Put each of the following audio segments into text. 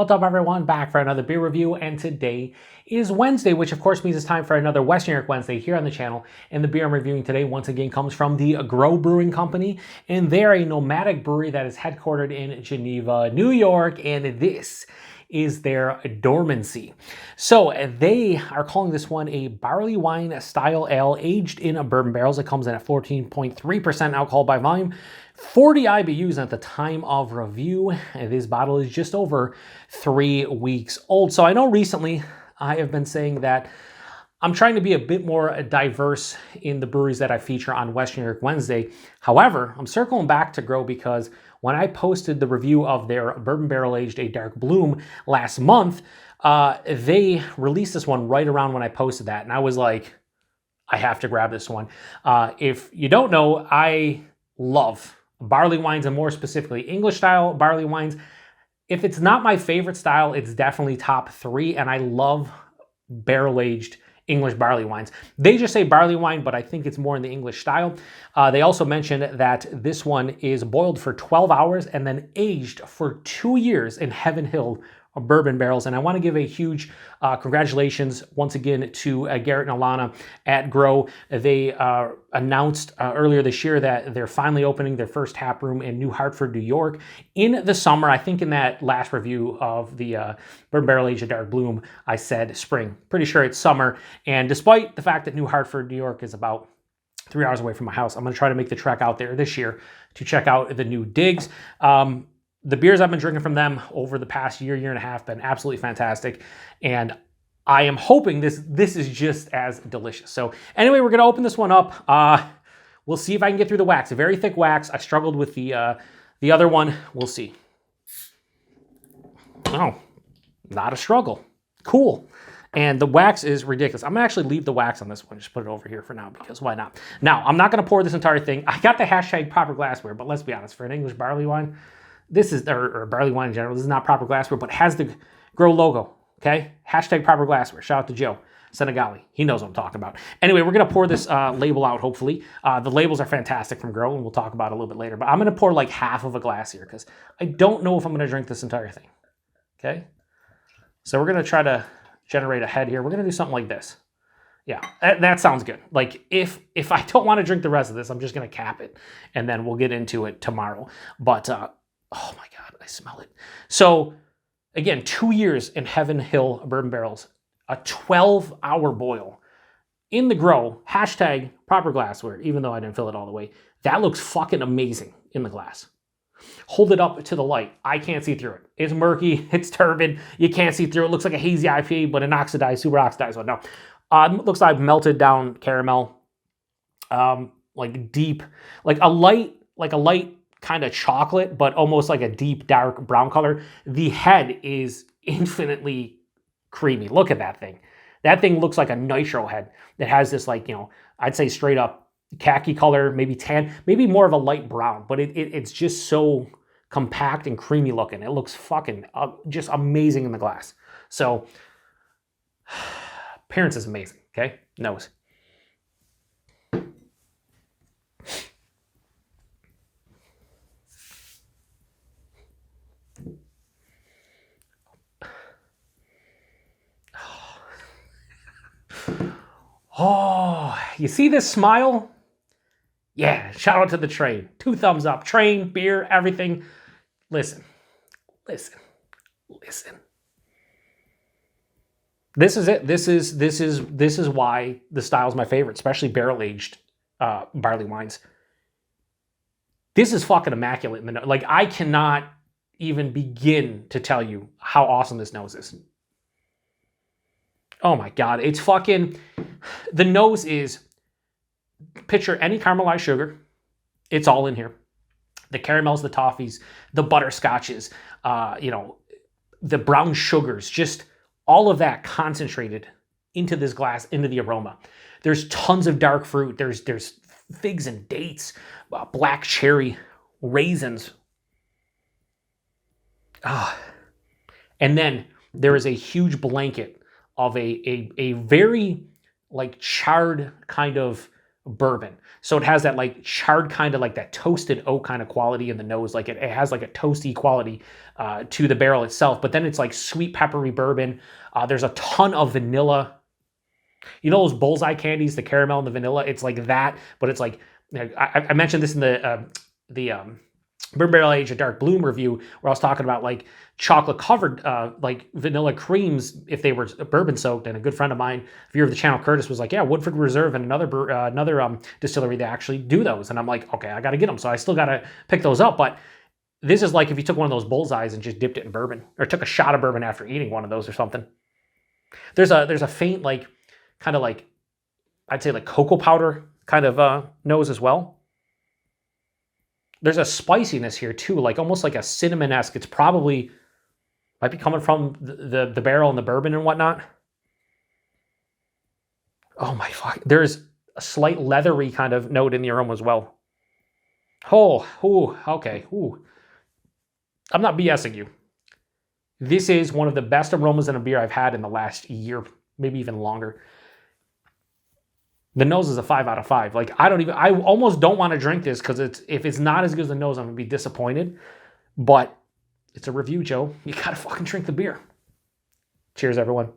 What's up, everyone? Back for another beer review, and today is Wednesday, which of course means it's time for another Western Europe Wednesday here on the channel. And the beer I'm reviewing today, once again, comes from the Grow Brewing Company, and they're a nomadic brewery that is headquartered in Geneva, New York, and this is their Dormancy. So they are calling this one a barley wine style ale aged in bourbon barrels. It comes in at 14.3% alcohol by volume, 40 IBUs at the time of review. And this bottle is just over 3 weeks old. So I know recently I have been saying that I'm trying to be a bit more diverse in the breweries that I feature on Western Europe Wednesday. However, I'm circling back to Grow because when I posted the review of their bourbon barrel aged A Dark Bloom last month, they released this one right around when I posted that. And I was like, I have to grab this one. If you don't know, I love barley wines, and more specifically English style barley wines. If it's not my favorite style, it's definitely top 3. And I love barrel aged English barley wines. They just say barley wine, but I think it's more in the English style. They also mentioned that this one is boiled for 12 hours and then aged for 2 years in Heaven Hill bourbon barrels. And I want to give a huge congratulations once again to Garrett and Alana at Grow. They announced earlier this year that they're finally opening their first tap room in New Hartford, New York in the summer. I think in that last review of the bourbon barrel aged Dark Bloom, I said spring. Pretty sure it's summer. And despite the fact that New Hartford, New York is about 3 hours away from my house, I'm going to try to make the trek out there this year to check out the new digs. The beers I've been drinking from them over the past year and a half been absolutely fantastic. And I am hoping this is just as delicious. So anyway, we're going to open this one up. We'll see if I can get through the wax. A very thick wax. I struggled with the other one. We'll see. Oh, not a struggle. Cool. And the wax is ridiculous. I'm going to actually leave the wax on this one. Just put it over here for now because why not? Now, I'm not going to pour this entire thing. I got the hashtag proper glassware, but let's be honest. For an English barley wine, this is, or barley wine in general, this is not proper glassware, but it has the Grow logo, okay? Hashtag proper glassware. Shout out to Joe Senegali. He knows what I'm talking about. Anyway, we're going to pour this label out, hopefully. The labels are fantastic from Grow, and we'll talk about it a little bit later. But I'm going to pour like half of a glass here because I don't know if I'm going to drink this entire thing, okay? So we're going to try to generate a head here. We're going to do something like this. Yeah, that sounds good. Like if I don't want to drink the rest of this, I'm just going to cap it, and then we'll get into it tomorrow. But oh my God, I smell it. So again, 2 years in Heaven Hill bourbon barrels, a 12-hour boil in the Grow, hashtag proper glassware, even though I didn't fill it all the way. That looks fucking amazing in the glass. Hold it up to the light. I can't see through it. It's murky, it's turbid, you can't see through it. It looks like a hazy IPA, but an oxidized, super oxidized one. No, it looks like melted down caramel, like deep, like a light kind of chocolate, but almost like a deep dark brown color. The head is infinitely creamy. Look at that thing. That thing looks like a nitro head that has this, like, you know, I'd say straight up khaki color, maybe tan, maybe more of a light brown, but it's just so compact and creamy looking. It looks fucking just amazing in the glass. So appearance is amazing, okay? Nose. Oh, you see this smile? Yeah, shout out to the train. 2 thumbs up. Train, beer, everything. Listen. This is it. This is why the style is my favorite, especially barrel-aged barley wines. This is fucking immaculate. Like, I cannot even begin to tell you how awesome this nose is. Oh my God, it's fucking, the nose is, picture any caramelized sugar, it's all in here. The caramels, the toffees, the butterscotches, you know, the brown sugars, just all of that concentrated into this glass, into the aroma. There's tons of dark fruit. There's figs and dates, black cherry, raisins. And then there is a huge blanket of a very like charred kind of bourbon. So it has that like charred kind of like that toasted oak kind of quality in the nose. Like it has like a toasty quality to the barrel itself. But then it's like sweet peppery bourbon. There's a ton of vanilla. You know those bullseye candies, the caramel and the vanilla? It's like that, but it's like, I mentioned this in the Bourbon Barrel Aged Dark Bloom review, where I was talking about like chocolate covered like vanilla creams if they were bourbon soaked. And a good friend of mine, viewer of the channel, Curtis, was like, yeah, Woodford Reserve and another distillery, they actually do those. And I'm like, okay, I got to get them. So I still got to pick those up. But this is like if you took one of those bullseyes and just dipped it in bourbon, or took a shot of bourbon after eating one of those or something. There's a faint like kind of like, I'd say like cocoa powder kind of nose as well. There's a spiciness here too, like almost like a cinnamon-esque. It's probably, might be coming from the barrel and the bourbon and whatnot. Oh my fuck. There's a slight leathery kind of note in the aroma as well. Oh, ooh, okay, ooh. I'm not BSing you. This is one of the best aromas in a beer I've had in the last year, maybe even longer. The nose is a 5 out of 5. Like I almost don't want to drink this because if it's not as good as the nose, I'm gonna be disappointed. But it's a review, Joe. You gotta fucking drink the beer. Cheers, everyone.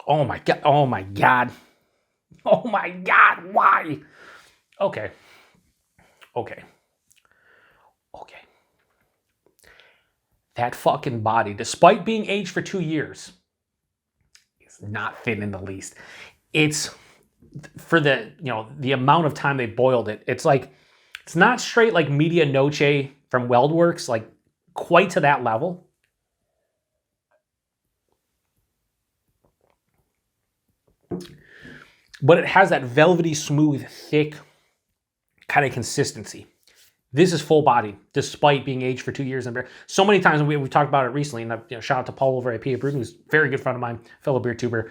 Oh my God. Oh my God. Oh my God. Why? Okay. Okay. Okay. That fucking body, despite being aged for 2 years, is not thin in the least. It's for the, the amount of time they boiled it. It's like, it's not straight like Media Noche from Weldworks, like quite to that level. But it has that velvety, smooth, thick kind of consistency. This is full body, despite being aged for 2 years in beer. So many times, we've talked about it recently, and shout out to Paul over at PA Brewing, who's a very good friend of mine, fellow beer tuber.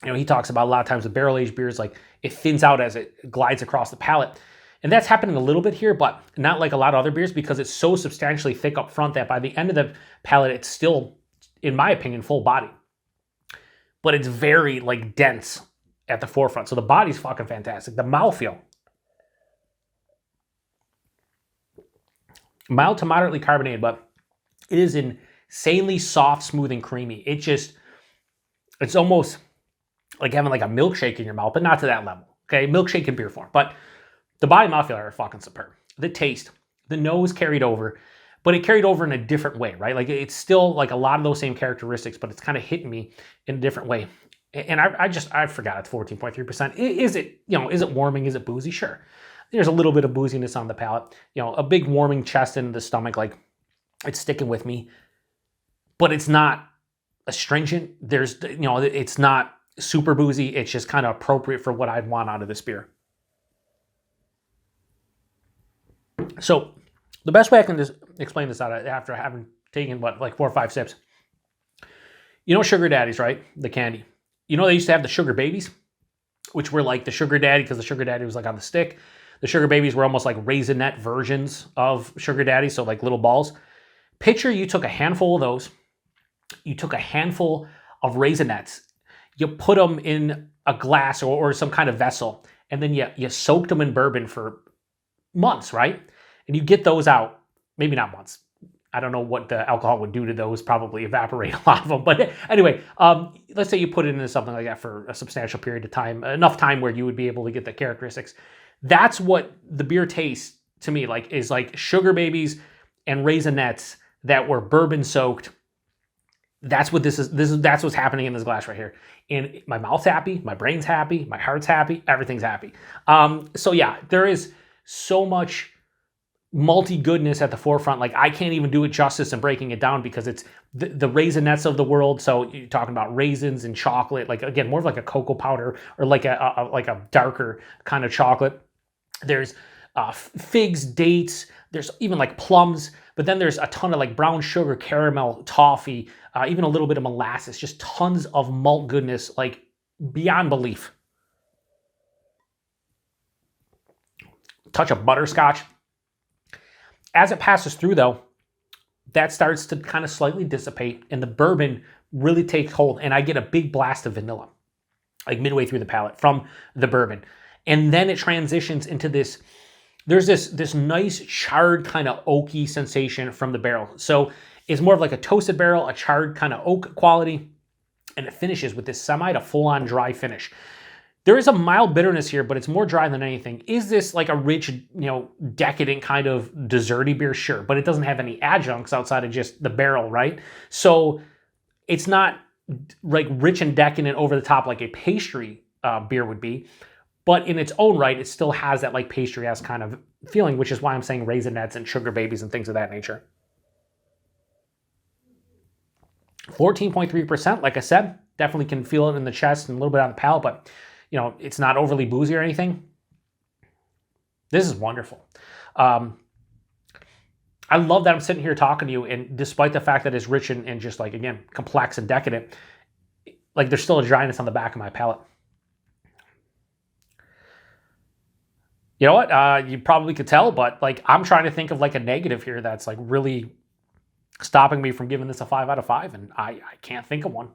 He talks about a lot of times the barrel aged beers, like it thins out as it glides across the palate. And that's happening a little bit here, but not like a lot of other beers, because it's so substantially thick up front that by the end of the palate, it's still, in my opinion, full body. But it's very like dense at the forefront. So the body's fucking fantastic. The mouthfeel, mild to moderately carbonated, but it is insanely soft, smooth, and creamy. It's almost like having like a milkshake in your mouth, but not to that level. Okay, milkshake in beer form. But the body and mouthfeel are fucking superb. The taste, the nose carried over, but it carried over in a different way, right? Like it's still like a lot of those same characteristics, but it's kind of hitting me in a different way. And I forgot it's 14.3%. Is it, is it warming? Is it boozy? Sure. There's a little bit of booziness on the palate, a big warming chest in the stomach, like it's sticking with me, but it's not astringent. It's not super boozy. It's just kind of appropriate for what I'd want out of this beer. So the best way I can just explain this out after having taken like 4 or 5 sips, Sugar Daddies, right? The candy. They used to have the Sugar Babies, which were like the Sugar Daddy because the Sugar Daddy was like on the stick. The Sugar Babies were almost like raisinette versions of Sugar Daddy, so like little balls. Picture you took a handful of those, you took a handful of Raisinets, you put them in a glass or some kind of vessel, and then you soaked them in bourbon for months, right? And you get those out, maybe not months. I don't know what the alcohol would do to those, probably evaporate a lot of them. But anyway, let's say you put it into something like that for a substantial period of time, enough time where you would be able to get the characteristics. That's what the beer tastes to me like, is like Sugar Babies and Raisinets that were bourbon soaked. That's what this is. That's what's happening in this glass right here. And my mouth's happy, my brain's happy, my heart's happy, everything's happy. So yeah, there is so much malty goodness at the forefront. Like I can't even do it justice in breaking it down because it's the Raisinets of the world. So you're talking about raisins and chocolate, like again, more of like a cocoa powder or like a darker kind of chocolate. There's figs, dates, there's even like plums, but then there's a ton of like brown sugar, caramel, toffee, even a little bit of molasses, just tons of malt goodness, like beyond belief. Touch of butterscotch. As it passes through though, that starts to kind of slightly dissipate and the bourbon really takes hold, and I get a big blast of vanilla, like midway through the palate from the bourbon. And then it transitions into this, there's this nice charred kind of oaky sensation from the barrel. So it's more of like a toasted barrel, a charred kind of oak quality, and it finishes with this semi to full-on dry finish. There is a mild bitterness here, but it's more dry than anything. Is this like a rich, decadent kind of desserty beer? Sure, but it doesn't have any adjuncts outside of just the barrel, right? So it's not like rich and decadent over the top like a pastry beer would be, but in its own right, it still has that like pastry-esque kind of feeling, which is why I'm saying raisinets and sugar babies and things of that nature. 14.3%, like I said, definitely can feel it in the chest and a little bit on the palate, but it's not overly boozy or anything. This is wonderful. I love that I'm sitting here talking to you, and despite the fact that it's rich and just like, again, complex and decadent, like there's still a dryness on the back of my palate. You know what? You probably could tell, but like I'm trying to think of like a negative here that's like really stopping me from giving this a 5 out of 5, and I can't think of one.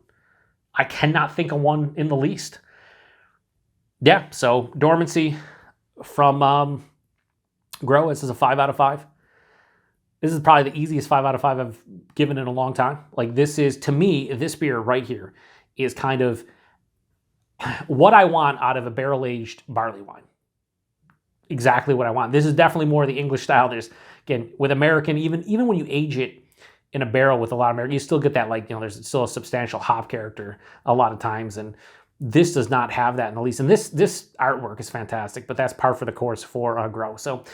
I cannot think of one in the least. Yeah, so Dormancy from Grow, this is a 5 out of 5. This is probably the easiest 5 out of 5 I've given in a long time. Like this is, to me, this beer right here is kind of what I want out of a barrel-aged barley wine. Exactly what I want. This is definitely more the English style. There's, again, with American, even when you age it in a barrel with a lot of American, you still get that, like, there's still a substantial hop character a lot of times, and this does not have that in the least. And this artwork is fantastic, but that's par for the course for Grow. So,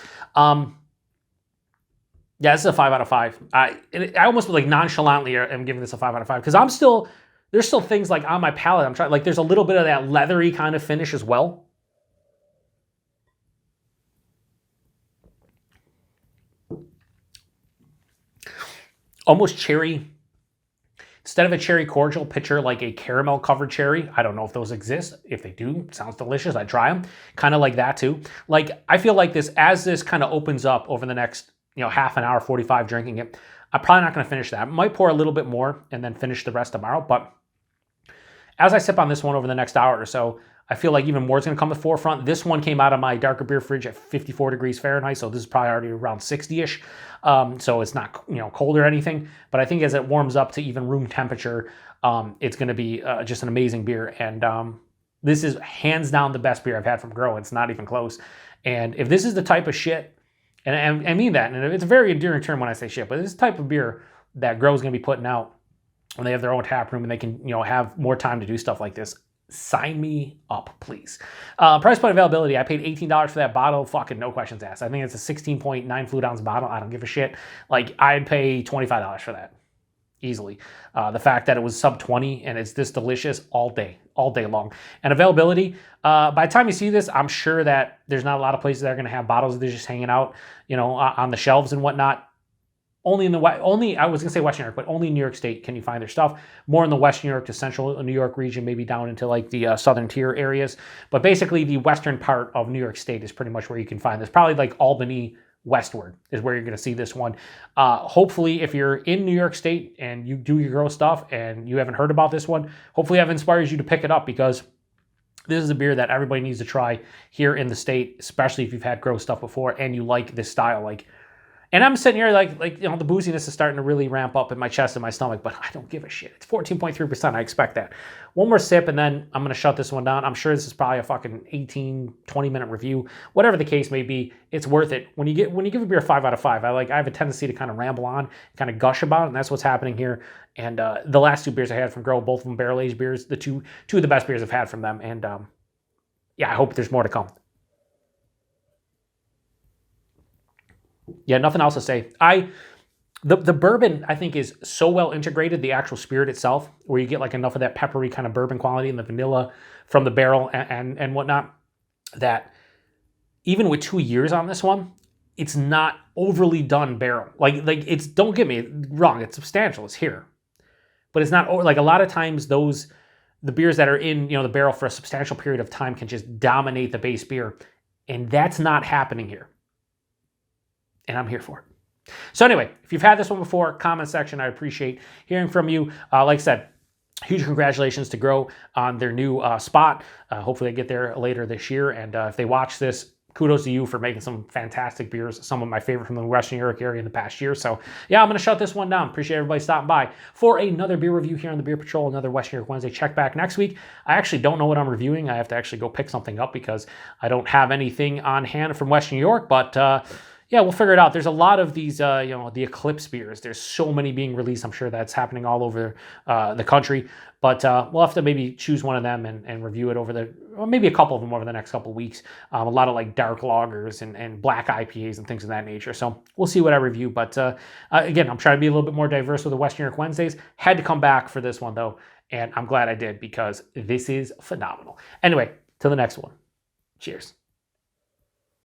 yeah, this is a 5 out of 5. I almost like nonchalantly am giving this a 5 out of 5 because there's still things like on my palate. I'm trying, like, there's a little bit of that leathery kind of finish as well. Almost cherry. Instead of a cherry cordial, picture like a caramel covered cherry. I don't know if those exist. If they do, sounds delicious. I try them. Kind of like that too. Like I feel like this, as this kind of opens up over the next, half an hour, 45 drinking it, I'm probably not going to finish that. I might pour a little bit more and then finish the rest tomorrow. But as I sip on this one over the next hour or so, I feel like even more is going to come to the forefront. This one came out of my darker beer fridge at 54 degrees Fahrenheit, so this is probably already around 60-ish. So it's not cold or anything. But I think as it warms up to even room temperature, it's going to be just an amazing beer. And this is hands down the best beer I've had from Grow. It's not even close. And if this is the type of shit, and I mean that, and it's a very endearing term when I say shit, but this type of beer that Grow is going to be putting out when they have their own tap room and they can have more time to do stuff like this, sign me up, please. Price point availability, I paid $18 for that bottle. Fucking no questions asked. I think it's a 16.9 fluid ounce bottle. I don't give a shit. Like, I'd pay $25 for that. Easily. The fact that it was sub 20 and it's this delicious all day long. And availability, by the time you see this, I'm sure that there's not a lot of places that are going to have bottles that are just hanging out, on the shelves and whatnot. Only I was gonna say Western New York, but only in New York State can you find their stuff. More in the Western New York to Central New York region, maybe down into like the southern tier areas. But basically, the western part of New York State is pretty much where you can find this. Probably like Albany westward is where you're gonna see this one. Hopefully, if you're in New York State and you do your Grow stuff and you haven't heard about this one, hopefully I've inspired you to pick it up, because this is a beer that everybody needs to try here in the state, especially if you've had Grow stuff before and you like this style. And I'm sitting here like the booziness is starting to really ramp up in my chest and my stomach, but I don't give a shit. It's 14.3%. I expect that. One more sip and then I'm going to shut this one down. I'm sure this is probably a fucking 18, 20-minute review. Whatever the case may be, it's worth it. When you give a beer a 5 out of 5, I have a tendency to kind of ramble on, kind of gush about it, and that's what's happening here. And the last two beers I had from Grow, both of them barrel-aged beers, the two of the best beers I've had from them. And yeah, I hope there's more to come. Yeah, nothing else to say. The bourbon, I think, is so well integrated, the actual spirit itself, where you get like enough of that peppery kind of bourbon quality and the vanilla from the barrel and whatnot, that even with 2 years on this one, it's not overly done barrel. Like it's, don't get me wrong, it's substantial, it's here. But it's not, like a lot of times the beers that are in, the barrel for a substantial period of time can just dominate the base beer. And that's not happening here. And I'm here for it. So anyway, if you've had this one before, comment section, I appreciate hearing from you. Like I said, huge congratulations to Grow on their new spot. Hopefully they get there later this year. And if they watch this, kudos to you for making some fantastic beers, some of my favorite from the Western New York area in the past year. So yeah, I'm going to shut this one down. Appreciate everybody stopping by for another beer review here on the Beer Patrol, another Western New York Wednesday. Check back next week. I actually don't know what I'm reviewing. I have to actually go pick something up because I don't have anything on hand from Western New York, but yeah, we'll figure it out. There's a lot of these, the Eclipse beers. There's so many being released. I'm sure that's happening all over the country. But we'll have to maybe choose one of them and review it or maybe a couple of them over the next couple of weeks. A lot of like dark lagers and black IPAs and things of that nature. So we'll see what I review. But again, I'm trying to be a little bit more diverse with the Western New York Wednesdays. Had to come back for this one though. And I'm glad I did because this is phenomenal. Anyway, till the next one. Cheers.